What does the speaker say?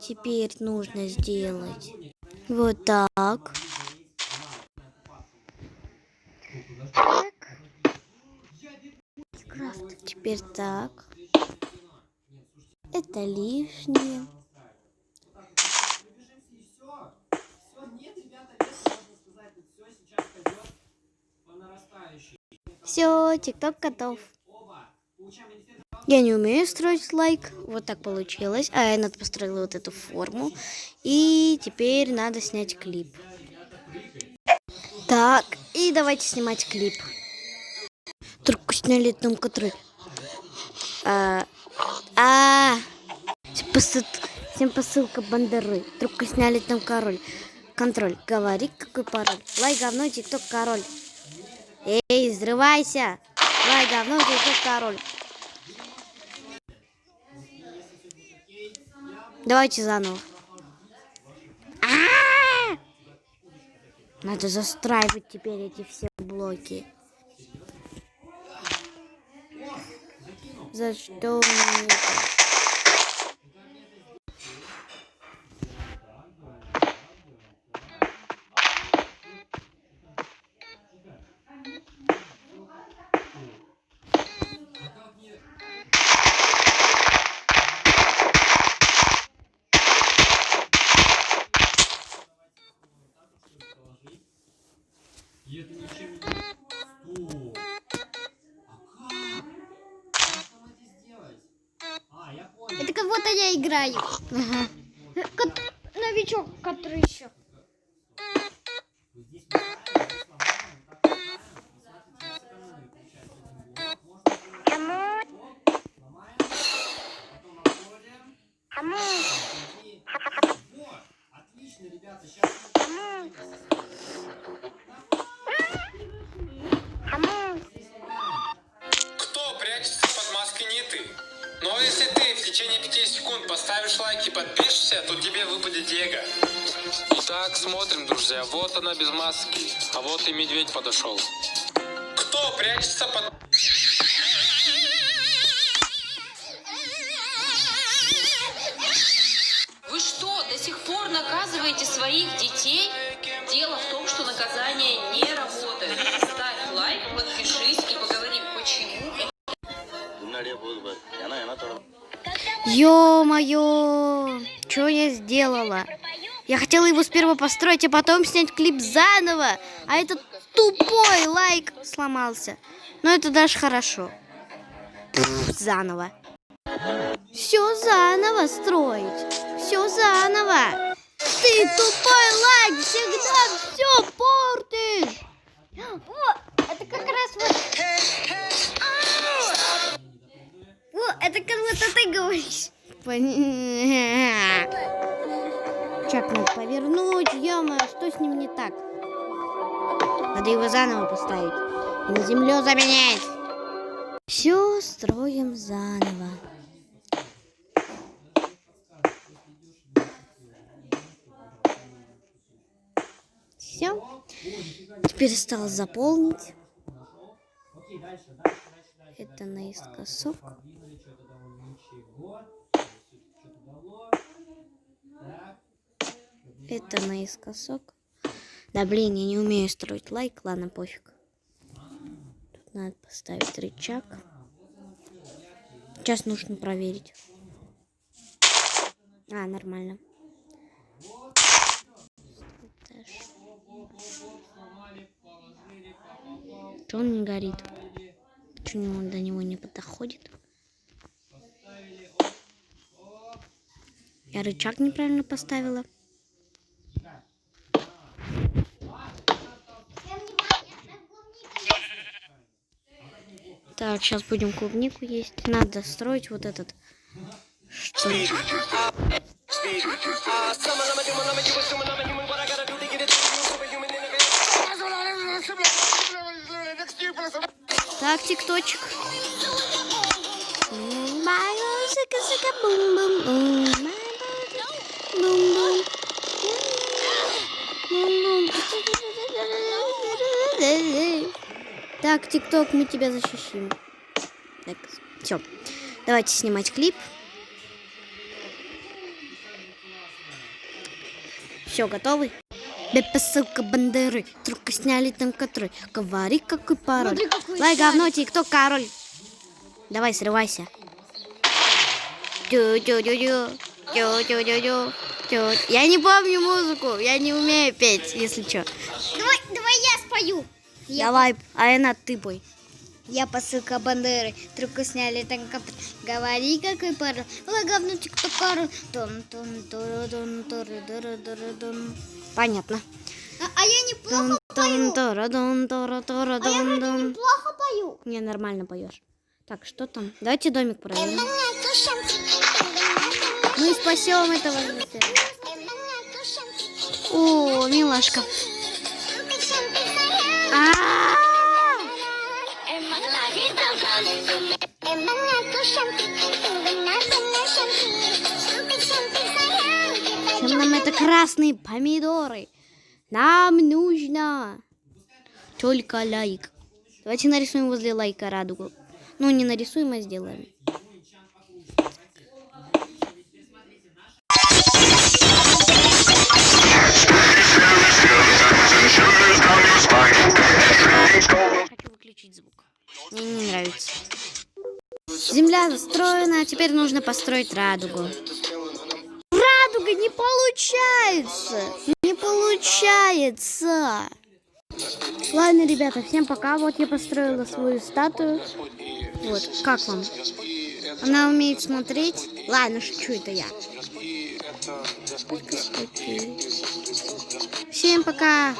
Теперь нужно сделать вот так. Так. Теперь так. Это лишнее. Все, ТикТок готов. Я не умею строить лайк. Вот так получилось. А я построила вот эту форму. И теперь надо снять клип. Так, и давайте снимать клип. Только сняли там, который... Всем посылка Бандеры. Только сняли там контроль. Говори, какой пароль. Лайк, говно, ТикТок, король. Эй, взрывайся. Лайк, говно, ТикТок, король. Давайте заново. Надо застраивать теперь эти все блоки. За что мне это? Это кого-то я играю. Ага. Новичок, который еще. Отлично, ребята, сейчас. Кто прячется под маской, не ты. Но если ты в течение 5 секунд поставишь лайк и подпишешься, то тебе выпадет Диего. Итак, смотрим, друзья. Вот она без маски. А вот и медведь подошел. Кто прячется под... Вы что, до сих пор наказываете своих детей? Дело в том, что наказание не работает. Ставь лайк, подпишись и поговорим, почему. Ё-моё! Что я сделала? Я хотела его сперва построить, а потом снять клип заново. А этот тупой лайк сломался. Но это даже хорошо. Заново. Все заново строить. Все заново. Ты тупой лайк всегда все портишь. О, это как раз вот... О, это как будто ты говоришь. Чак надо повернуть. Ё-моё, что с ним не так? Надо его заново поставить. И на землю заменять. Все строим заново. Все. Теперь осталось заполнить. Это наискосок. Это наискосок. Да блин, я не умею строить лайк. Ладно, пофиг. Тут надо поставить рычаг. Сейчас нужно проверить. Нормально. Что он не горит? Почему он до него не подходит? Я рычаг неправильно поставила. Так, сейчас будем клубнику есть. Надо строить вот этот. Что? Так, тикточек. Так, ТикТок, мы тебя защищим. Так, все. Давайте снимать клип. Все, готовы? Посылка Бандеры. Только сняли там который. Говори, какой пароль. Смотри, какой Лай, шарик. говно, тикток, король. Давай, срывайся. Тю-тю-тю-тю. Тю-тю-тю-тю. Тю. Я не помню музыку. Я не умею петь, если что. Давай я спою. Давай, Айна, ты пой. Я посылка Бандеры. Трубку сняли там говори, какой пароль. Ой, говно, тикток, король. Тун-тун-туру-дун-туру-дуру-дуру-дун. Понятно. А я неплохо пою. А я вроде неплохо пою. Не, нормально поешь. Так, что там? Давайте домик проверим. Мы спасем этого жителя. О, милашка. Зачем нам это красные помидоры? Нам нужно только лайк. Давайте нарисуем возле лайка радугу. Ну, не нарисуем, а сделаем. Хочу выключить звук. Мне не нравится. Земля застроена, а теперь нужно построить радугу. Радуга не получается! Не получается! Ладно, ребята, всем пока. Вот я построила свою статую. Вот, как вам? Она умеет смотреть. Ладно, шучу, это я. Всем пока.